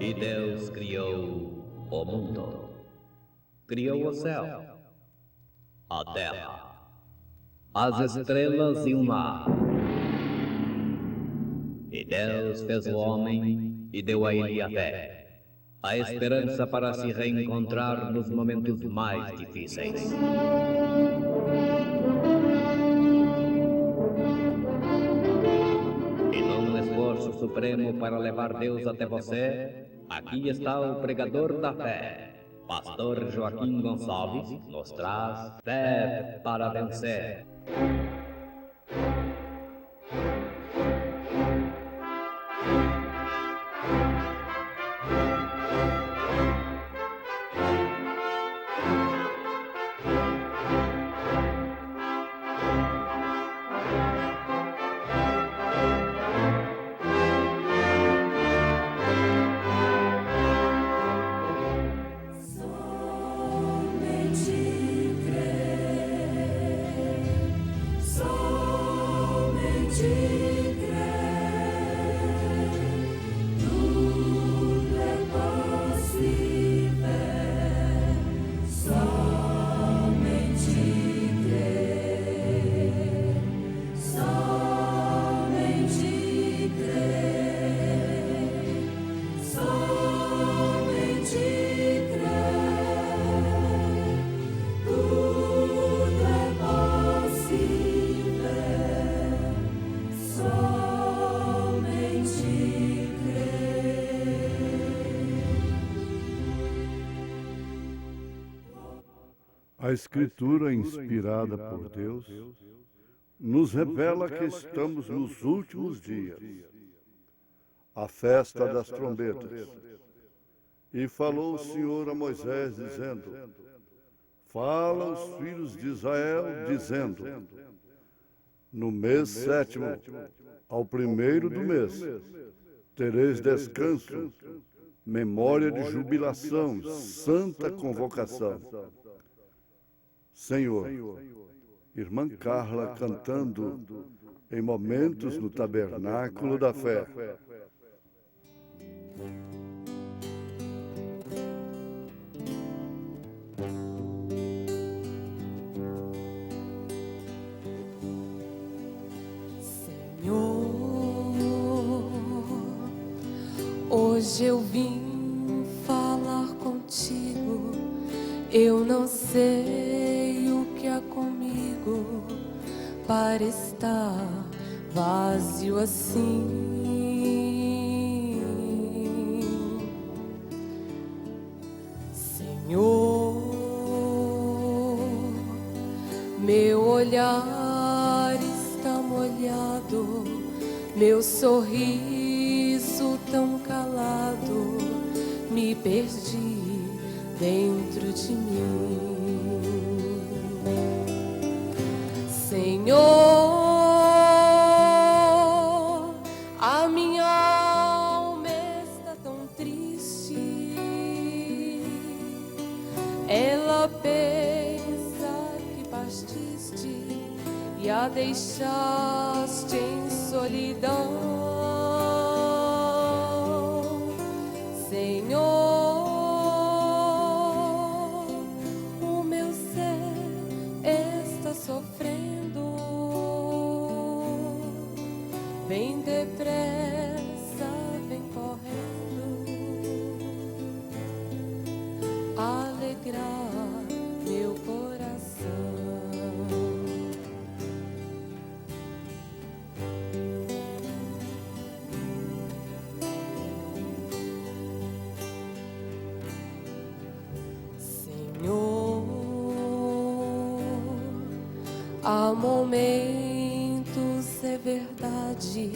E Deus criou o mundo. Criou o céu, a terra, as estrelas e o mar. E Deus fez o homem e deu a ele a fé, a esperança para se reencontrar nos momentos mais difíceis. E num esforço supremo para levar Deus até você, aqui está o pregador da fé. Pastor Joaquim Gonçalves nos traz fé para vencer. A Escritura, inspirada por Deus, nos revela que estamos nos últimos dias, a festa das trombetas. E falou o Senhor a Moisés, dizendo: fala aos filhos de Israel, dizendo: no mês sétimo, ao primeiro do mês, tereis descanso, memória de jubilação, santa convocação. Senhor, irmã Carla cantando em momentos no tabernáculo da fé. Senhor, hoje eu vim falar contigo, eu não sei comigo para estar vazio assim. Senhor, meu olhar está molhado, meu sorriso tão calado, me perdi dentro de mim. Senhor, a minha alma está tão triste, ela pensa que partiste e a deixaste em solidão. Senhor, o meu ser está sofrendo. Vem depressa, vem correndo, alegrar meu coração. Senhor, há momentos, é verdade,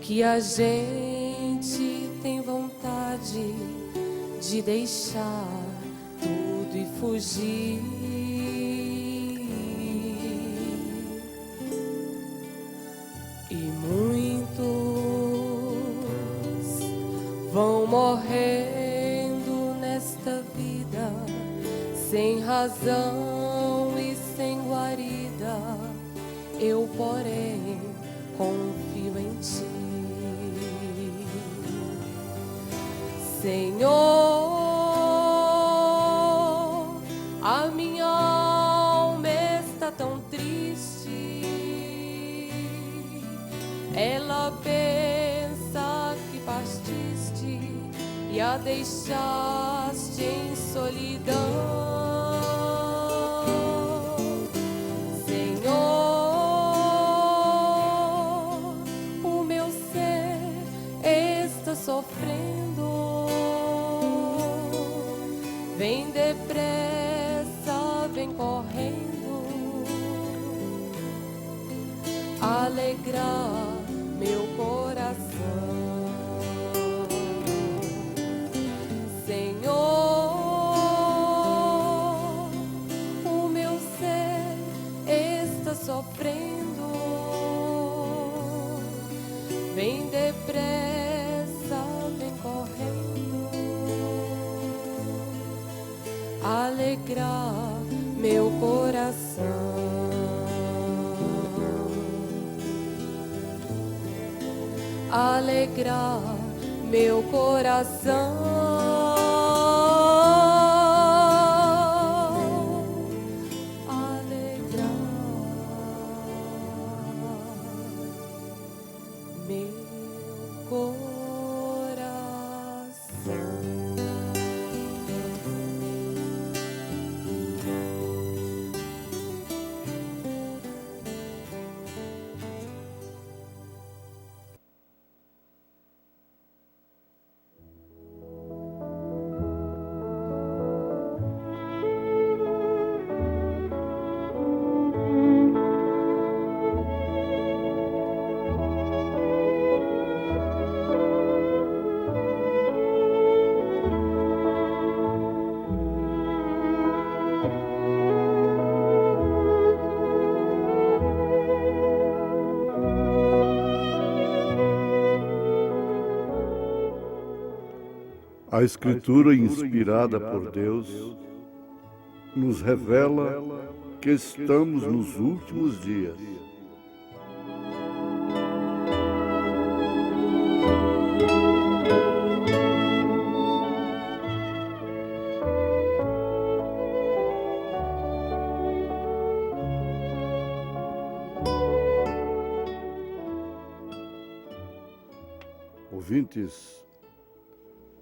que a gente tem vontade de deixar tudo e fugir. E muitos vão morrendo nesta vida, sem razão e sem guarida. Eu, porém, confio em ti. Senhor, a minha alma está tão triste. Ela pensa que partiste e a deixaste em solidão. Sofrendo, vem depressa, vem correndo, alegrar meu coração. Senhor, o meu ser está sofrendo, vem depressa, alegrar meu coração. Alegrar meu coração. Alegrar meu coração. A Escritura, inspirada por Deus, nos revela que estamos nos últimos dias. Ouvintes,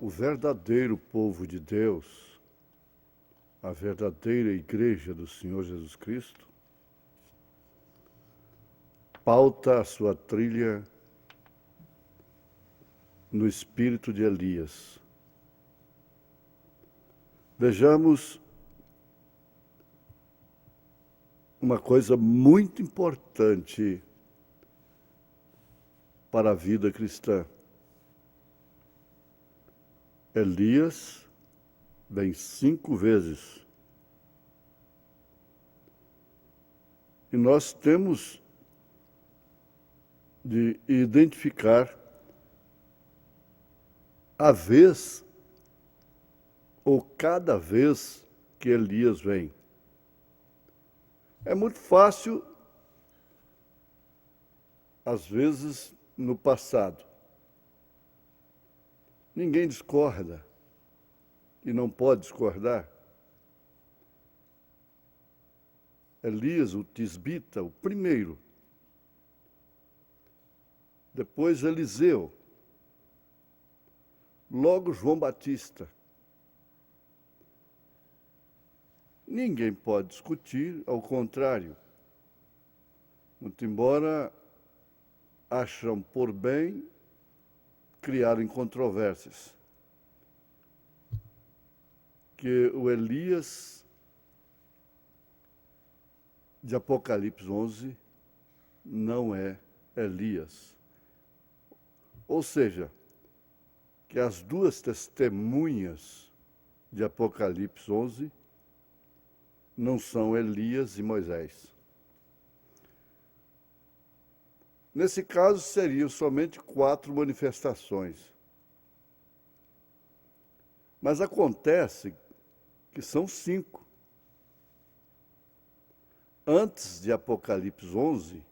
o verdadeiro povo de Deus, a verdadeira igreja do Senhor Jesus Cristo, pauta a sua trilha no espírito de Elias. Vejamos uma coisa muito importante para a vida cristã. Elias vem 5 vezes. E nós temos de identificar a vez ou cada vez que Elias vem. É muito fácil, às vezes, no passado. Ninguém discorda e não pode discordar. Elias, o tisbita, o primeiro. Depois Eliseu. Logo João Batista. Ninguém pode discutir, ao contrário. Muito embora acham por bem criarem controvérsias. Que o Elias de Apocalipse 11 não é Elias. Ou seja, que as 2 testemunhas de Apocalipse 11 não são Elias e Moisés. Nesse caso, seriam somente 4 manifestações. Mas acontece que são 5. Antes de Apocalipse 11,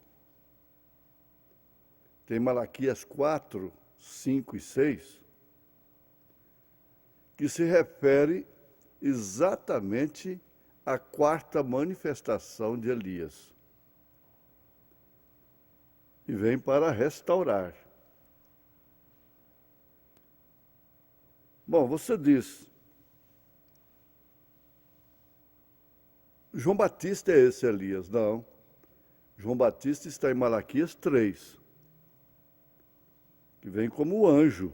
tem Malaquias 4, 5 e 6, que se refere exatamente à quarta manifestação de Elias. E vem para restaurar. Bom, você diz, João Batista é esse Elias? Não. João Batista está em Malaquias 3, que vem como anjo,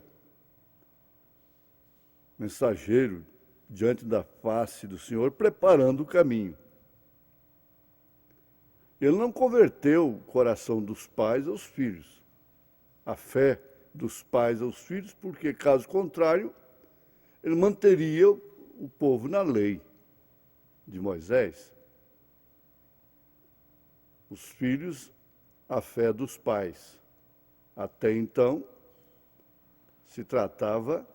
mensageiro diante da face do Senhor, preparando o caminho. Ele não converteu o coração dos pais aos filhos, a fé dos pais aos filhos, porque, caso contrário, ele manteria o povo na lei de Moisés. Os filhos, a fé dos pais. Até então, se tratava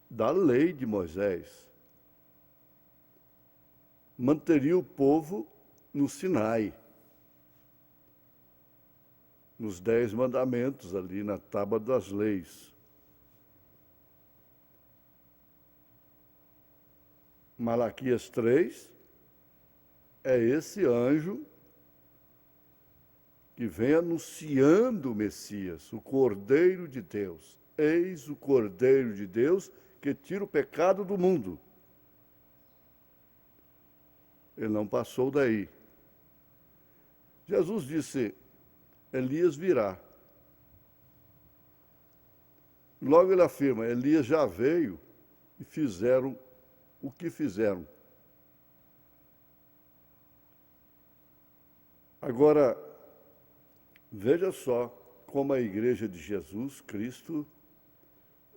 da lei de Moisés. Manteria o povo no Sinai, nos 10 mandamentos, ali na tábua das leis. Malaquias 3 é esse anjo que vem anunciando o Messias, o Cordeiro de Deus. Eis o Cordeiro de Deus que tira o pecado do mundo. Ele não passou daí. Jesus disse, Elias virá. Logo ele afirma, Elias já veio e fizeram o que fizeram. Agora, veja só como a Igreja de Jesus Cristo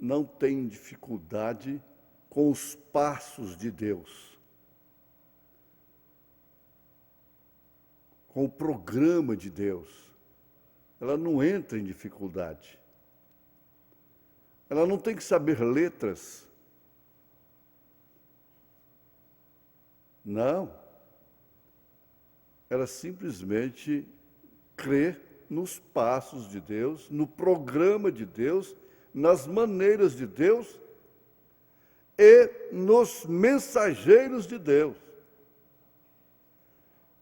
não tem dificuldade com os passos de Deus, com o programa de Deus. Ela não entra em dificuldade. Ela não tem que saber letras. Não. Ela simplesmente crê nos passos de Deus, no programa de Deus, nas maneiras de Deus e nos mensageiros de Deus.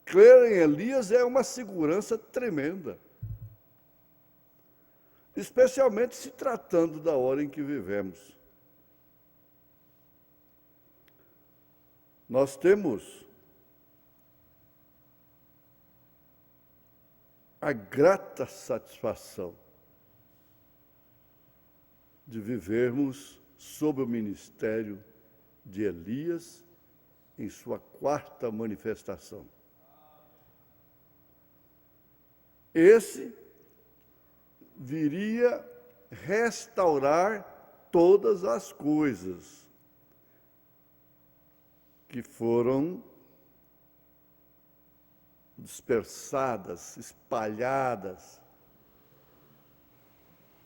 Crer em Elias é uma segurança tremenda, especialmente se tratando da hora em que vivemos. Nós temos a grata satisfação de vivermos sob o ministério de Elias em sua quarta manifestação. Esse viria restaurar todas as coisas que foram dispersadas, espalhadas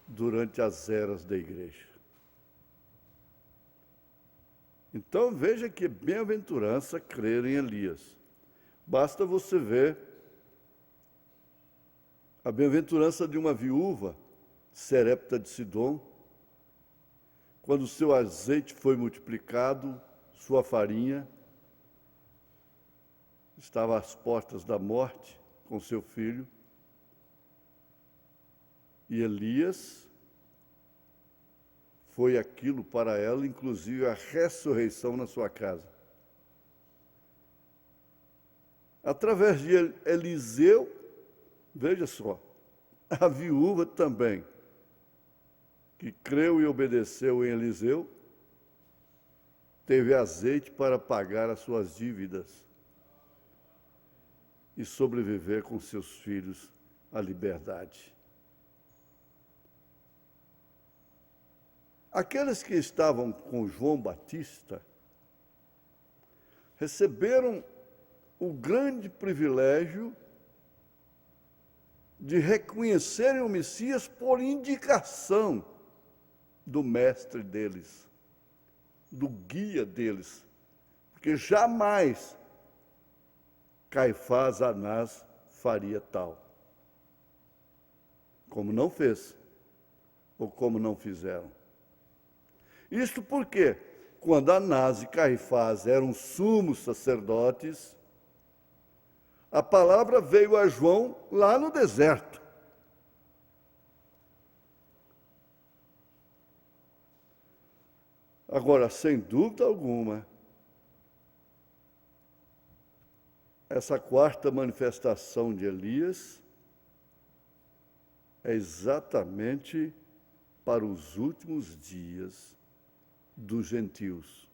durante as eras da igreja. Então veja que bem-aventurança crer em Elias. Basta você ver a bem-aventurança de uma viúva, Serepta de Sidom, quando seu azeite foi multiplicado, sua farinha estava às portas da morte com seu filho, e Elias foi aquilo para ela, inclusive a ressurreição na sua casa. Através de Eliseu, veja só, a viúva também, que creu e obedeceu em Eliseu, teve azeite para pagar as suas dívidas e sobreviver com seus filhos à liberdade. Aqueles que estavam com João Batista receberam o grande privilégio de reconhecerem o Messias por indicação do mestre deles, do guia deles, porque jamais Caifás, Anás faria tal, como não fez, ou como não fizeram. Isto por quê? quando Anás e Caifás eram sumos sacerdotes, a palavra veio a João lá no deserto. Agora, sem dúvida alguma, essa quarta manifestação de Elias é exatamente para os últimos dias dos gentios.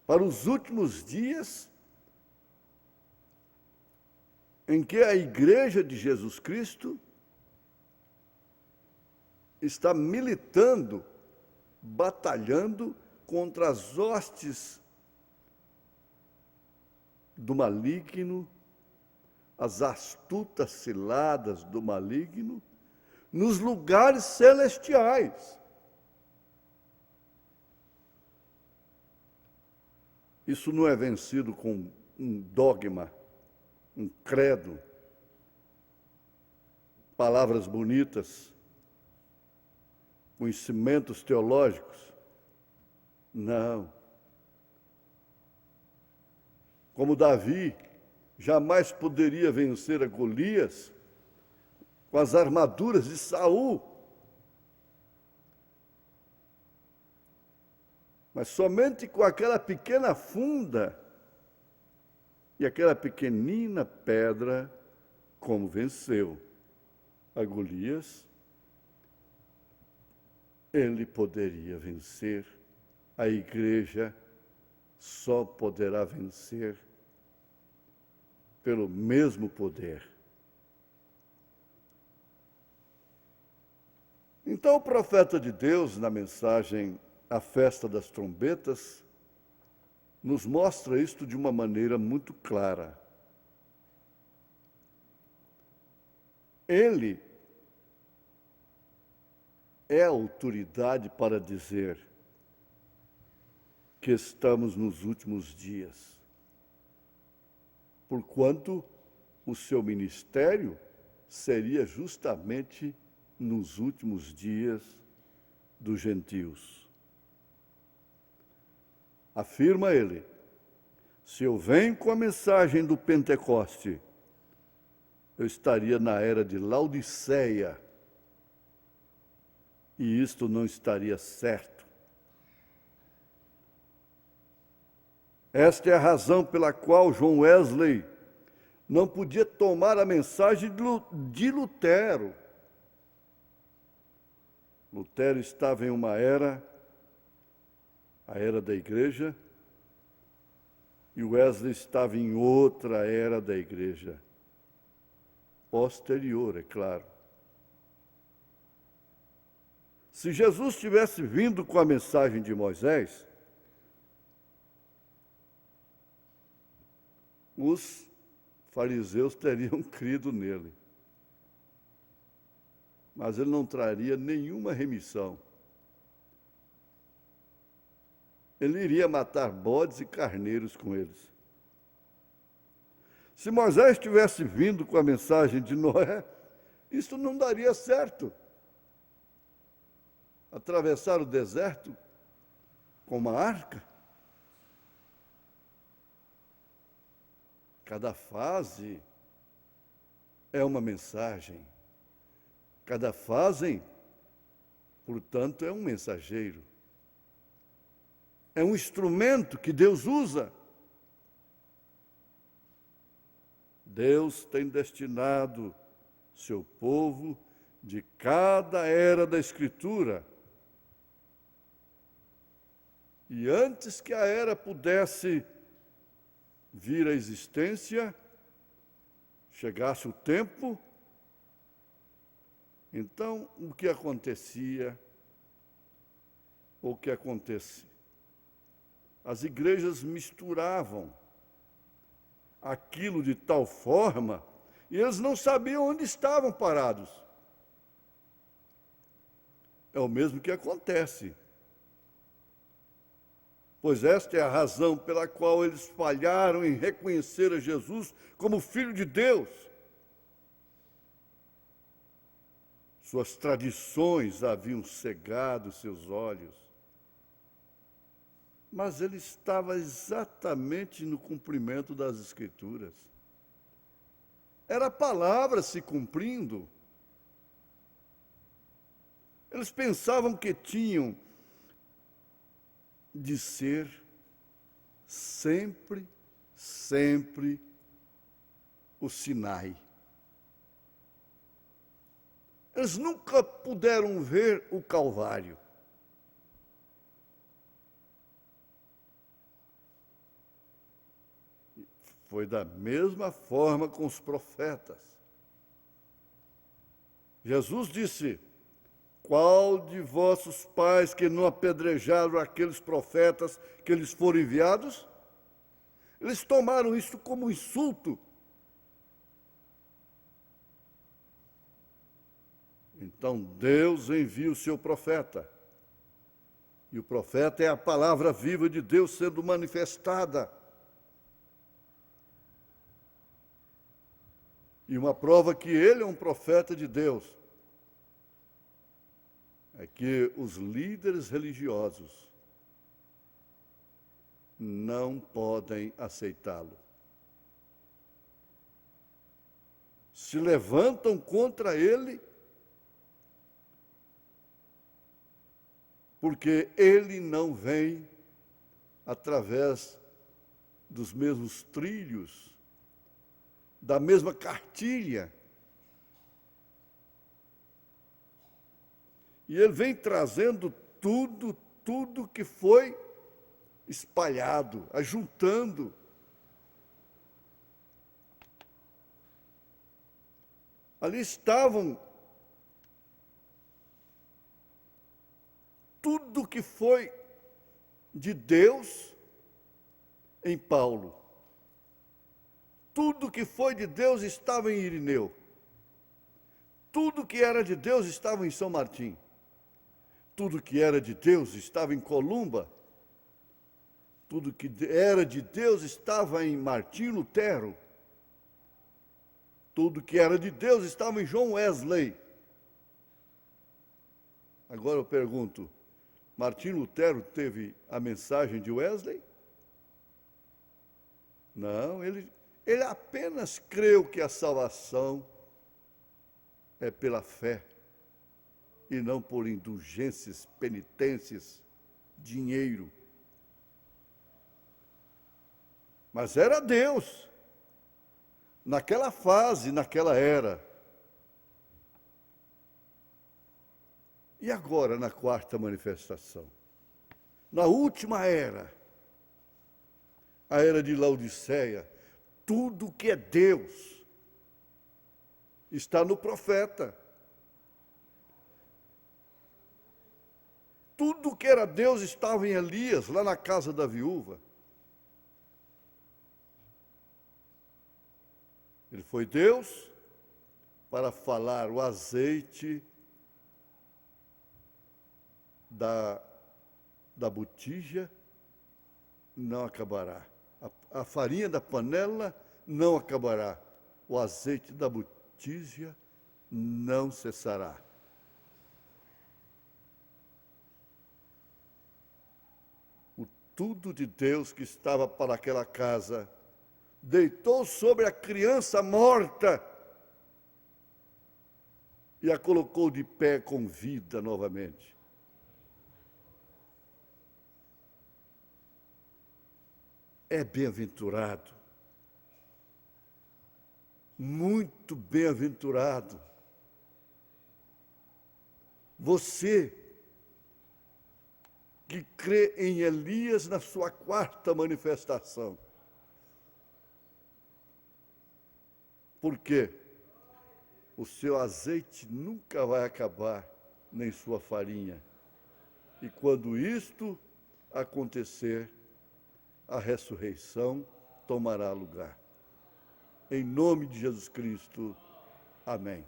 Para os últimos dias em que a Igreja de Jesus Cristo está militando, batalhando contra as hostes do maligno, as astutas ciladas do maligno, nos lugares celestiais. Isso não é vencido com um dogma, um credo, palavras bonitas, conhecimentos teológicos. Não. Como Davi jamais poderia vencer a Golias com as armaduras de Saul, mas somente com aquela pequena funda e aquela pequenina pedra, como venceu a Golias, ele poderia vencer. A igreja só poderá vencer pelo mesmo poder. Então o profeta de Deus, na mensagem A Festa das Trombetas, nos mostra isto de uma maneira muito clara. Ele é a autoridade para dizer que estamos nos últimos dias, porquanto o seu ministério seria justamente nos últimos dias dos gentios. Afirma ele: se eu venho com a mensagem do Pentecoste, eu estaria na era de Laodiceia, e isto não estaria certo. Esta é a razão pela qual John Wesley não podia tomar a mensagem de Lutero. Lutero estava em uma era, a era da igreja, e Wesley estava em outra era da igreja, posterior, é claro. Se Jesus tivesse vindo com a mensagem de Moisés, os fariseus teriam crido nele. Mas ele não traria nenhuma remissão. Ele iria matar bodes e carneiros com eles. Se Moisés tivesse vindo com a mensagem de Noé, isso não daria certo. Atravessar o deserto com uma arca. Cada fase é uma mensagem. Cada fase, portanto, é um mensageiro. É um instrumento que Deus usa. Deus tem destinado seu povo de cada era da Escritura. E antes que a era pudesse vir à existência, chegasse o tempo, então o que acontecia? O que acontece? As igrejas misturavam aquilo de tal forma, e eles não sabiam onde estavam parados. É o mesmo que acontece. Pois esta é a razão pela qual eles falharam em reconhecer a Jesus como Filho de Deus. suas tradições haviam cegado seus olhos, mas ele estava exatamente no cumprimento das Escrituras. Era a palavra se cumprindo. Eles pensavam que tinham de ser sempre o Sinai. Eles nunca puderam ver o Calvário. Foi da mesma forma com os profetas. Jesus disse: qual de vossos pais que não apedrejaram aqueles profetas que lhes foram enviados? Eles tomaram isso como insulto. Então Deus envia o seu profeta. E o profeta é a palavra viva de Deus sendo manifestada. E uma prova que ele é um profeta de Deus é que os líderes religiosos não podem aceitá-lo. Se levantam contra ele porque ele não vem através dos mesmos trilhos, da mesma cartilha. E ele vem trazendo tudo que foi espalhado, ajuntando. Ali estavam tudo que foi de Deus em Paulo. Tudo que foi de Deus estava em Irineu. Tudo que era de Deus estava em São Martim. Tudo que era de Deus estava em Columba. Tudo que era de Deus estava em Martim Lutero. Tudo que era de Deus estava em John Wesley. Agora eu pergunto, Martim Lutero teve a mensagem de Wesley? Não, ele apenas creu que a salvação é pela fé e não por indulgências, penitências, dinheiro. Mas era Deus, naquela fase, naquela era. E agora, na quarta manifestação? Na última era, a era de Laodiceia, tudo que é Deus está no profeta. Tudo que era Deus estava em Elias, lá na casa da viúva. Ele foi Deus para falar: o azeite da botija não acabará. A farinha da panela não acabará. O azeite da botija não cessará. O tudo de Deus que estava para aquela casa deitou sobre a criança morta e a colocou de pé com vida novamente. É bem-aventurado, muito bem-aventurado, você que crê em Elias na sua quarta manifestação. Por quê? O seu azeite nunca vai acabar, nem sua farinha. E quando isto acontecer, a ressurreição tomará lugar. Em nome de Jesus Cristo. Amém.